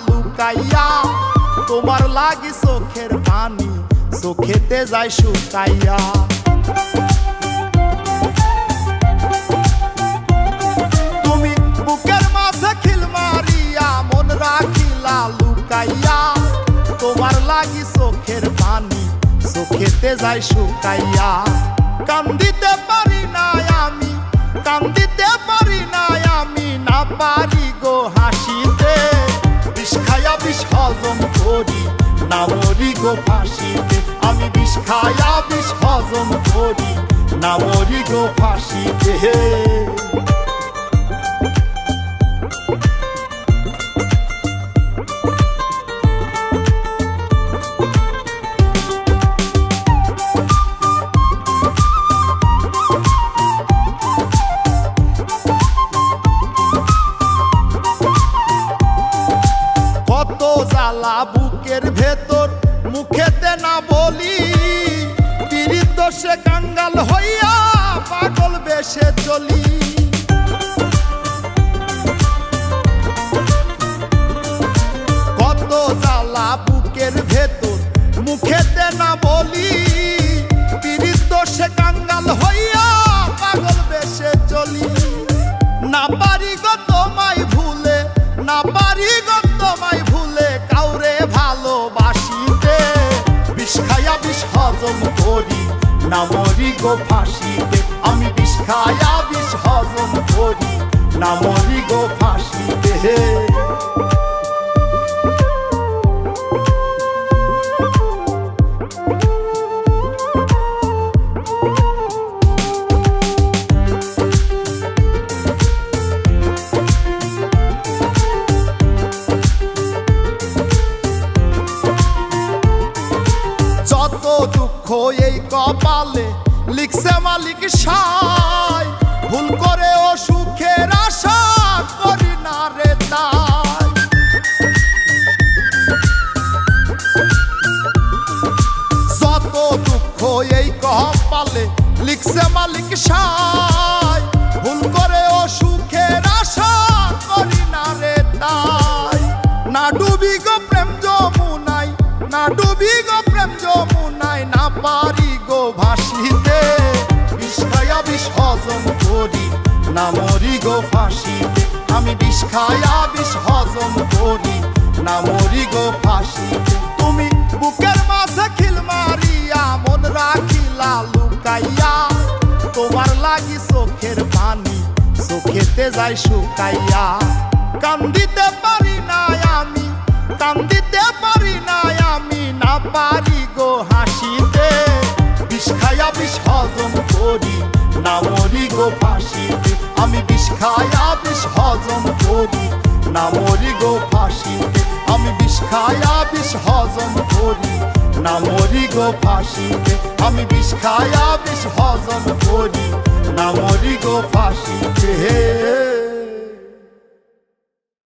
লুকাইয়া তোমার লাগি চোখের পানি চোখেতে যায় শুকাইয়া। তুমি বুকের মাঝে খিল মারিয়া মন রাখিলা লুকাইয়া তোমার লাগি চোখের পানি চোখেতে যায় শুকাইয়া। কান্দিতে পারি না আমি, কান্দিতে পারি না আমি, না পারি গো হাসিতে। বিষ খায়া বিষ হজম করি না মরি গো ফাঁসিতে। আমি বিষ খায়া বিষ হজম করি না মরি গো ফাঁসিতে। জ্বালা বুকের ভেতর মুখেতে না বলি, পীড়িত দোষে কাঙ্গাল হইয়া পাগল বেশে চলি। কত জ্বালা বুকের ভেতর মুখেতে না বলি, পীড়িত দোষে কাঙ্গাল হইয়া পাগল বেশে চলি। না পারি গো তোমায় ভুলে, না পারি গো তোমায় ভুলে কাউরে ভালোবাসিতে। বিষ খায়া বিষ হজম করি না মরি গো ফাঁসিতে। আমি বিষ খায়া বিষ হজম করি না মরি গো ফাঁসিতে। দুঃখ এই কপালে লিখছে মালিক সাই, ভুল করে ও সুখের আশা করি না রে তাই। যত দুঃখ এই কপালে লিখছে মালিক সাই, ভুল করে ও সুখের আশা করি না রে তাই। না ডুবি গো প্রেম যমুনাই, না ডুবি গো প্রেম যমুনাই, না পারি গো ভাসিতে। বিষ খায়া বিষ হজম করি না মরি গো ফাঁসিতে। আমি বিষ খায়া বিষ হজম করি না মরি গো ফাঁসিতে। তুমি বুকের মাঝে খিল মারিয়া মন রাখিলা লুকাইয়া তোমার লাগি চোখের পানি চোখেতে যায় শুকাইয়া। কান্দিতে পারি না আমি, কান্দিতে পারি না আমি, না পারি গো হাসিতে। বিষ খায়া বিষ হজম করি না মরি গো ফাঁসিতে। আমি বিষ খায়া বিষ হজম করি না মরি গো ফাঁসিতে। আমি বিষ খায়া বিষ হজম করি না মরি গো ফাঁসিতে। আমি বিষ খায়া বিষ হজম করি না মরি গো ফাঁসিতে।